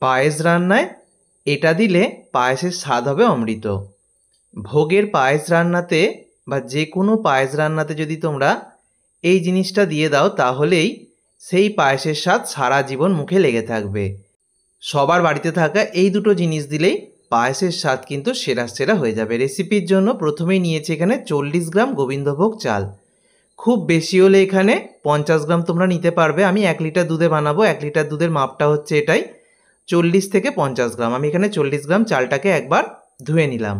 পায়েস রান্নায় এটা দিলে পায়েসের স্বাদ হবে অমৃত। ভোগের পায়েস রান্নাতে বা যে কোনো পায়েস রান্নাতে যদি তোমরা এই জিনিসটা দিয়ে দাও তাহলেই সেই পায়েসের স্বাদ সারা জীবন মুখে লেগে থাকবে। সবার বাড়িতে থাকা এই দুটো জিনিস দিলেই পায়েসের স্বাদ কিন্তু সেরা সেরা হয়ে যাবে। রেসিপির জন্য প্রথমেই নিয়েছি এখানে 40 গ্রাম গোবিন্দভোগ চাল। খুব বেশি হলে এখানে 50 গ্রাম তোমরা নিতে পারবে। আমি 1 লিটার দুধে বানাবো, 1 লিটার দুধের মাপটা হচ্ছে এটাই, 40 থেকে 50 গ্রাম। আমি এখানে 40 গ্রাম চালটাকে একবার ধুয়ে নিলাম।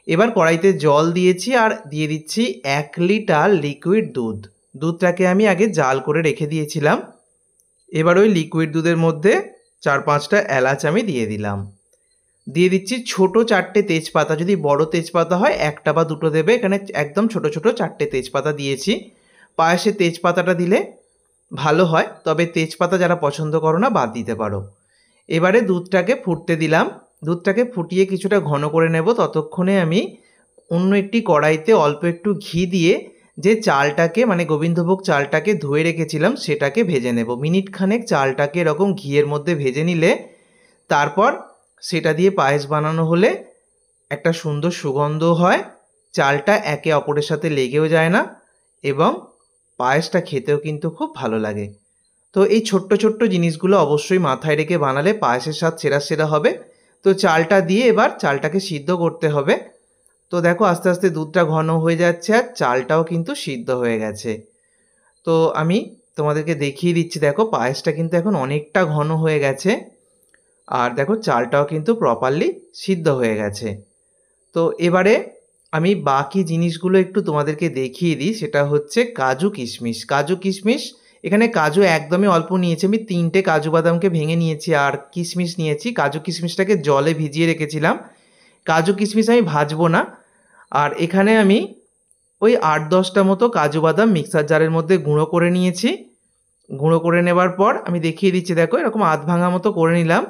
এবার কড়াইতে জল দিয়েছি আর দিয়ে দিচ্ছি 1 লিটার লিকুইড দুধ। দুধটাকে আমি আগে জাল করে রেখে দিয়েছিলাম। এবার ওই লিকুইড দুধের মধ্যে 4-5টা এলাচ আমি দিয়ে দিলাম। দিয়ে দিচ্ছি ছোট 4টে তেজপাতা, যদি বড় তেজপাতা হয় 1টা বা 2টো দেবে, এখানে একদম ছোট ছোট 4টে তেজপাতা দিয়েছি। পায়েসে তেজপাতাটা দিলে ভালো হয়, তবে তেজপাতা যারা পছন্দ করো না বাদ দিতে পারো। এবারে দুধটাকে ফুটতে দিলাম। দুধটাকে ফুটিয়ে কিছুটা ঘন করে নেব। ততক্ষণে আমি অন্য একটি কড়াইতে অল্প একটু ঘি দিয়ে যে চালটাকে মানে গোবিন্দভোগ চালটাকে ধুয়ে রেখেছিলাম সেটাকে ভেজে নেব। মিনিট খানেক চালটাকে এরকম ঘিয়ের মধ্যে ভেজে নিলে তারপর সেটা দিয়ে পায়েস বানানো হলে একটা সুন্দর সুগন্ধ হয়, চালটা একে অপরের সাথে লেগেও যায় না এবং পায়েসটা খেতেও কিন্তু খুব ভালো লাগে। তো এই ছোট্ট ছোট্ট জিনিসগুলো অবশ্যই মাথায় রেখে বানালে পায়েসের স্বাদ সেরা সেরা হবে। তো চালটা দিয়ে এবার চালটাকে সিদ্ধ করতে হবে। তো দেখো আস্তে আস্তে দুধটা ঘন হয়ে যাচ্ছে আর চালটাও কিন্তু সিদ্ধ হয়ে গেছে। তো আমি তোমাদেরকে দেখিয়ে দিচ্ছি, দেখো পায়েসটা কিন্তু এখন অনেকটা ঘন হয়ে গেছে আর দেখো চালটাও কিন্তু প্রপারলি সিদ্ধ হয়ে গেছে। তো এবারে আমি বাকি জিনিসগুলো একটু তোমাদেরকে দেখিয়ে দিই, সেটা হচ্ছে কাজু কিশমিশ। কাজু কিশমিশ এখানে কাজু একদমই অল্প নিয়েছি আমি, 3টে কাজু বাদামকে ভেঙে নিয়েছি আর কিশমিশ নিয়েছি। কাজু কিশমিশটাকে জলে ভিজিয়ে রেখেছিলাম। কাজু কিশমিশ আমি ভাজবো না। আর এখানে আমি ওই 8-10টা মতো কাজু বাদাম মিক্সার জারের মধ্যে গুঁড়ো করে নিয়েছি। গুঁড়ো করে নেবার পর আমি দেখিয়ে দিচ্ছি, দেখো এরকম আধ ভাঙা মতো করে নিলাম।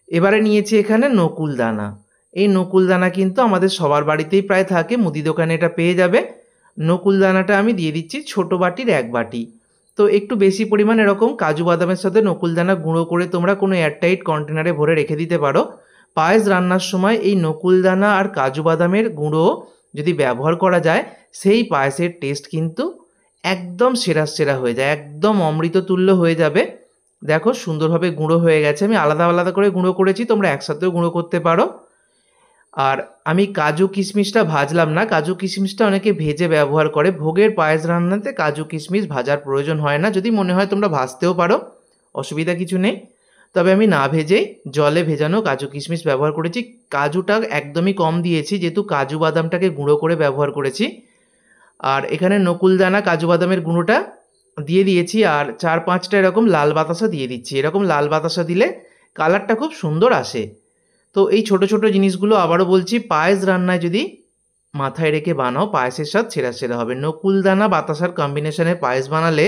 এবারে নিয়েছি এখানে নকুল দানা। এই নকুল দানা কিন্তু আমাদের সবার বাড়িতেই প্রায় থাকে, মুদি দোকানে এটা পেয়ে যাবে। নকুল দানাটা আমি দিয়ে দিচ্ছি ছোট বাটির 1 বাটি। তো একটু বেশি পরিমাণ এরকম কাজু বাদামের সাথে নকুল দানা গুঁড়ো করে তোমরা কোনো এয়ারটাইট কন্টেনারে ভরে রেখে দিতে পারো। পায়েস রান্নার সময় এই নকুল দানা আর কাজু বাদামের গুঁড়ো যদি ব্যবহার করা যায় সেই পায়েসের টেস্ট কিন্তু একদম সেরা সেরা হয়ে যায়, একদম অমৃততুল্য হয়ে যাবে। দেখো সুন্দরভাবে গুঁড়ো হয়ে গেছে। আমি আলাদা আলাদা করে গুঁড়ো করেছি, তোমরা একসাথেও গুঁড়ো করতে পারো। আর আমি কাজু কিশমিশটা ভাজলাম না, কাজু কিশমিশটা অনেকে ভেজে ব্যবহার করে। ভোগের পায়েস রান্নাতে কাজু কিশমিশ ভাজার প্রয়োজন হয় না, যদি মনে হয় তোমরা ভাজতেও পারো, অসুবিধা কিছু নেই। তবে আমি না ভেজেই জলে ভেজানো কাজু কিশমিশ ব্যবহার করেছি। কাজুটা একদমই কম দিয়েছি যেহেতু কাজু বাদামটাকে গুঁড়ো করে ব্যবহার করেছি। আর এখানে নকুল দানা কাজু বাদামের গুঁড়োটা দিয়ে দিয়েছি আর 4-5টা এরকম লাল বাতাসা দিয়ে দিচ্ছি। এরকম লাল বাতাসা দিলে কালারটা খুব সুন্দর আসে। তো এই ছোট ছোট জিনিসগুলো আবারও বলছি, পায়েস রান্নায় যদি মাথায় রেখে বানাও পায়েসের স্বাদ সেরা সেরা হবে। নকুল দানা বাতাসার কম্বিনেশনে পায়েস বানালে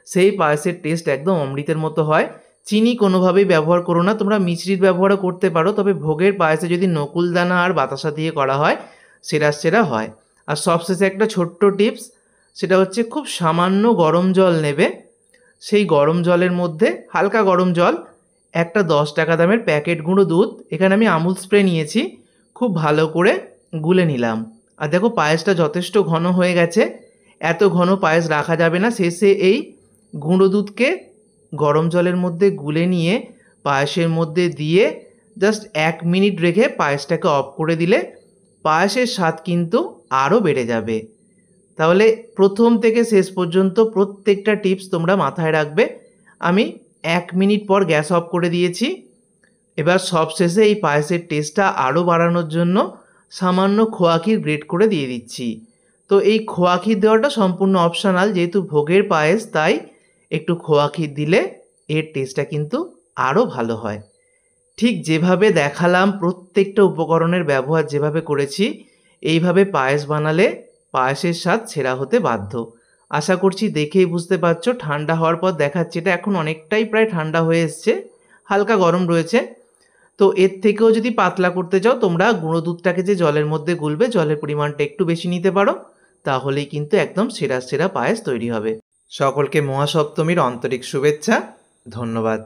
সেই পায়েসের টেস্ট একদম অমৃতের মতো হয়। চিনি কোনোভাবেই ব্যবহার করো না, তোমরা মিছরির ব্যবহারও করতে পারো, তবে ভোগের পায়েসে যদি নকুল দানা আর বাতাসা দিয়ে করা হয় সেরা সেরা হয়। আর সবশেষে একটা ছোট্ট টিপস, সেটা হচ্ছে খুব সামান্য গরম জল নেবে। সেই গরম জলের মধ্যে হালকা গরম জল একটা 10 টাকা দামের প্যাকেট গুঁড়ো দুধ, এখানে আমি আমুল স্প্রে নিয়েছি, খুব ভালো করে গুলে নিলাম। আর দেখো পায়েসটা যথেষ্ট ঘন হয়ে গেছে। এত ঘন পায়েস রাখা যাবে না। শেষে এই গুঁড়ো দুধকে গরম জলের মধ্যে গুলে নিয়ে পায়েসের মধ্যে দিয়ে জাস্ট 1 মিনিট রেখে পায়েসটাকে অফ করে দিলে পায়েসের স্বাদ কিন্তু আরও বেড়ে যাবে। তাহলে প্রথম থেকে শেষ পর্যন্ত প্রত্যেকটা টিপস তোমরা মাথায় রাখবে। আমি 1 মিনিট পর গ্যাস অফ করে দিয়েছি। এবার সবশেষে এই পায়েসের টেস্টটা আরও বাড়ানোর জন্য সামান্য খোয়া ক্ষীর গ্রেট করে দিয়ে দিচ্ছি। তো এই খোয়া ক্ষীর দেওয়াটা সম্পূর্ণ অপশনাল, যেহেতু ভোগের পায়েস তাই একটু খোয়া ক্ষীর দিলে এর টেস্টটা কিন্তু আরও ভালো হয়। ঠিক যেভাবে দেখালাম প্রত্যেকটা উপকরণের ব্যবহার যেভাবে করেছি এইভাবে পায়েস বানালে পায়েসের স্বাদ সেরা হতে বাধ্য। আশা করছি দেখেই বুঝতে পারছো। ঠান্ডা হওয়ার পর দেখাচ্ছি, এটা এখন অনেকটাই প্রায় ঠান্ডা হয়ে এসছে, হালকা গরম রয়েছে। তো এর থেকেও যদি পাতলা করতে চাও তোমরা গুঁড়ো দুধটাকে যে জলের মধ্যে গুলবে জলের পরিমাণটা একটু বেশি নিতে পারো, তাহলেই কিন্তু একদম সেরা সেরা পায়েস তৈরি হবে। সকলকে মহাসপ্তমীর আন্তরিক শুভেচ্ছা। ধন্যবাদ।